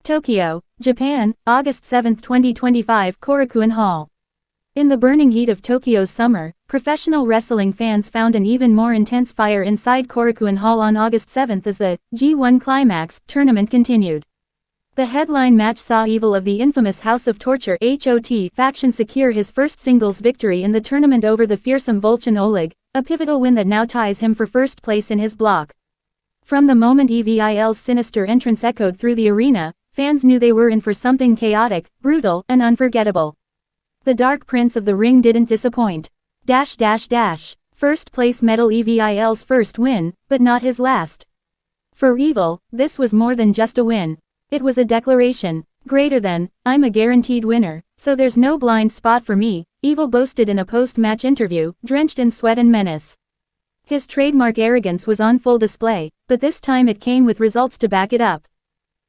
Tokyo, Japan, August 7, 2025 Korakuen Hall. In the burning heat of Tokyo's summer, professional wrestling fans found an even more intense fire inside Korakuen Hall on August 7 as the G1 Climax tournament continued. The headline match saw Evil of the infamous House of Torture H.O.T faction secure his first singles victory in the tournament over the fearsome Vォlčin Oleg, a pivotal win that now ties him for first place in his block. From the moment Evil's sinister entrance echoed through the arena, fans knew they were in for something chaotic, brutal, and unforgettable. The Dark Prince of the Ring didn't disappoint. First place medal Evil's first win, but not his last. For Evil, this was more than just a win. It was a declaration. Greater than, I'm a guaranteed winner, so there's no blind spot for me, Evil boasted in a post-match interview, drenched in sweat and menace. His trademark arrogance was on full display, but this time it came with results to back it up.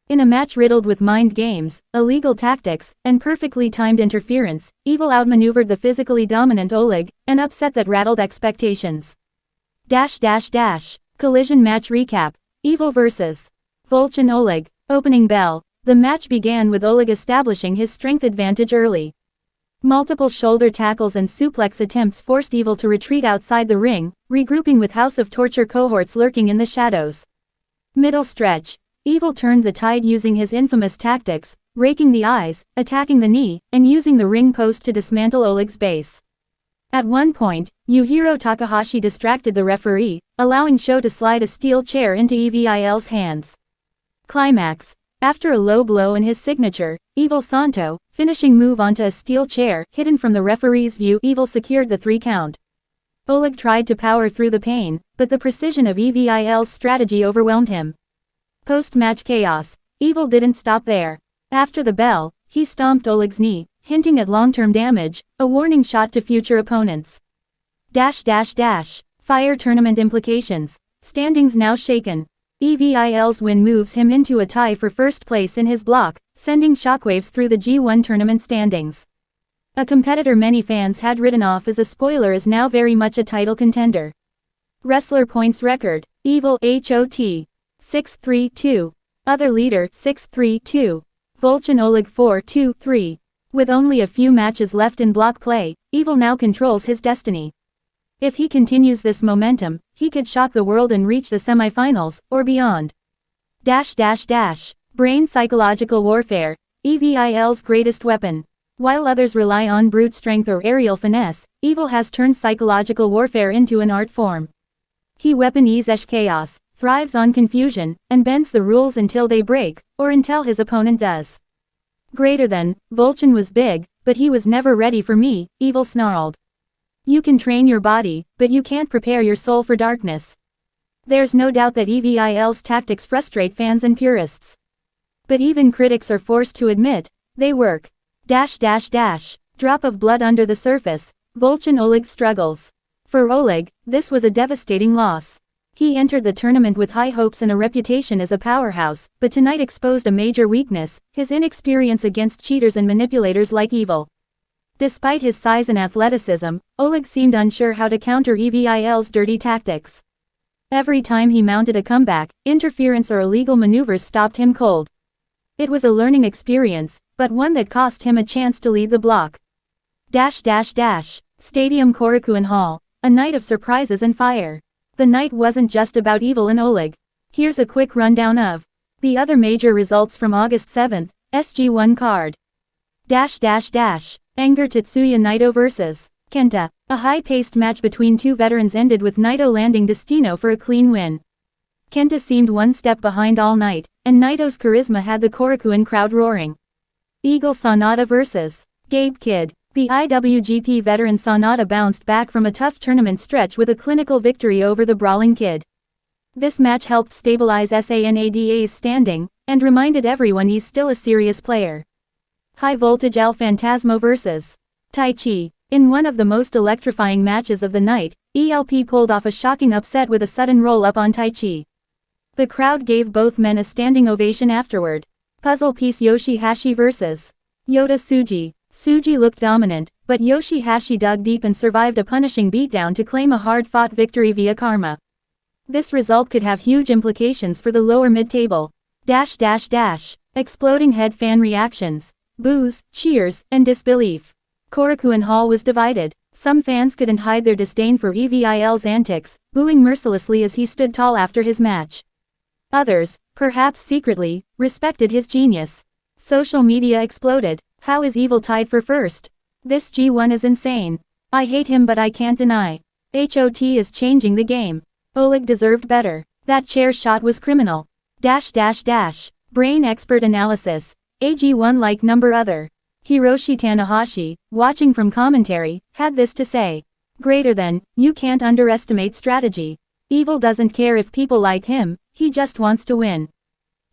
In a match riddled with mind games, illegal tactics, and perfectly timed interference, Evil outmaneuvered the physically dominant Oleg, an upset that rattled expectations. Collision match recap. Evil vs. Vォlčin Oleg. Opening bell. The match began with Oleg establishing his strength advantage early. Multiple shoulder tackles and suplex attempts forced Evil to retreat outside the ring, regrouping with House of Torture cohorts lurking in the shadows. Middle stretch. Evil turned the tide using his infamous tactics, raking the eyes, attacking the knee, and using the ring post to dismantle Oleg's base. At one point, Yujiro Takahashi distracted the referee, allowing Sho to slide a steel chair into Evil's hands. Climax. After a low blow and his signature, Evil Santo, finishing move onto a steel chair, hidden from the referee's view, Evil secured the 3 count. Oleg tried to power through the pain, but the precision of Evil's strategy overwhelmed him. Post-match chaos. Evil didn't stop there. After the bell, he stomped Oleg's knee, hinting at long-term damage, a warning shot to future opponents. Fire tournament implications. Standings now shaken. Evil's win moves him into a tie for first place in his block, sending shockwaves through the G1 tournament standings. A competitor many fans had written off as a spoiler is now very much a title contender. Wrestler points record. Evil H.O.T. 6-3-2. Other leader 6-3-2. Vォlčin Oleg 4-2-3. With only a few matches left in block play, Evil now controls his destiny. If he continues this momentum, he could shock the world and reach the semifinals, or beyond. Brain psychological warfare. Evil's greatest weapon. While others rely on brute strength or aerial finesse, Evil has turned psychological warfare into an art form. He weaponizes chaos, thrives on confusion, and bends the rules until they break, or until his opponent does. Greater than, Vォlčin was big, but he was never ready for me, Evil snarled. You can train your body, but you can't prepare your soul for darkness. There's no doubt that Evil's tactics frustrate fans and purists. But even critics are forced to admit, they work. Drop of blood under the surface. Vォlčin Oleg struggles. For Oleg, this was a devastating loss. He entered the tournament with high hopes and a reputation as a powerhouse, but tonight exposed a major weakness, his inexperience against cheaters and manipulators like Evil. Despite his size and athleticism, Oleg seemed unsure how to counter Evil's dirty tactics. Every time he mounted a comeback, interference or illegal maneuvers stopped him cold. It was a learning experience, but one that cost him a chance to lead the block. Stadium Korakuen Hall. A night of surprises and fire. The night wasn't just about Evil and Oleg. Here's a quick rundown of the other major results from August 7th, SG1 card. Anger Tetsuya Naito vs. Kenta. A high-paced match between two veterans ended with Naito landing Destino for a clean win. Kenta seemed one step behind all night, and Naito's charisma had the Korakuen crowd roaring. Eagle Sanada vs. Gabe Kidd. The IWGP veteran Sanada bounced back from a tough tournament stretch with a clinical victory over the brawling Kid. This match helped stabilize Sanada's standing, and reminded everyone he's still a serious player. High Voltage El Phantasmo vs. Taichi. In one of the most electrifying matches of the night, ELP pulled off a shocking upset with a sudden roll-up on Taichi. The crowd gave both men a standing ovation afterward. Puzzle piece Yoshihashi vs. Yota Tsuji. Tsuji looked dominant, but Yoshihashi dug deep and survived a punishing beatdown to claim a hard-fought victory via karma. This result could have huge implications for the lower mid-table. Exploding head fan reactions. Boos, cheers, and disbelief. Korakuen Hall was divided. Some fans couldn't hide their disdain for Evil's antics, booing mercilessly as he stood tall after his match. Others, perhaps secretly, respected his genius. Social media exploded. How is Evil tied for first? This G1 is insane. I hate him but I can't deny. H.O.T is changing the game. Oleg deserved better. That chair shot was criminal. Brain expert analysis. A G1 like number other. Hiroshi Tanahashi, watching from commentary, had this to say. Greater than, you can't underestimate strategy. Evil doesn't care if people like him, he just wants to win.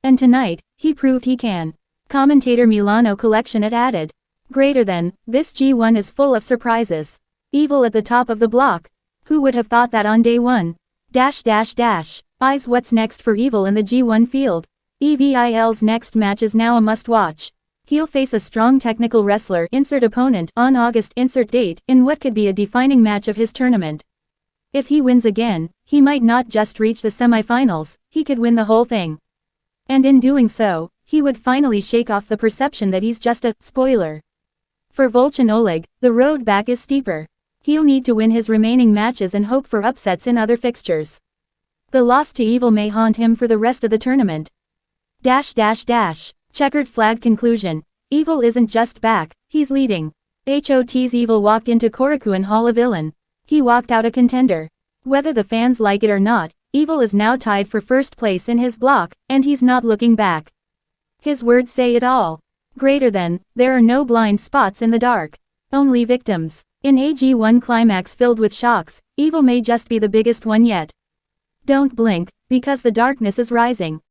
And tonight, he proved he can. Commentator Milano Collection had added. Greater than, this G1 is full of surprises. Evil at the top of the block. Who would have thought that on day one? Eyes what's next for Evil in the G1 field. Evil's next match is now a must-watch. He'll face a strong technical wrestler insert opponent on August insert date in what could be a defining match of his tournament. If he wins again, he might not just reach the semifinals, he could win the whole thing. And in doing so, he would finally shake off the perception that he's just a spoiler. For Volchin Oleg, the road back is steeper. He'll need to win his remaining matches and hope for upsets in other fixtures. The loss to Evil may haunt him for the rest of the tournament. Checkered flag conclusion. Evil isn't just back, he's leading. H.O.T's Evil walked into Korakuen Hall a villain. He walked out a contender. Whether the fans like it or not, Evil is now tied for first place in his block, and he's not looking back. His words say it all. Greater than, there are no blind spots in the dark. Only victims. In a G1 climax filled with shocks, Evil may just be the biggest one yet. Don't blink, because the darkness is rising.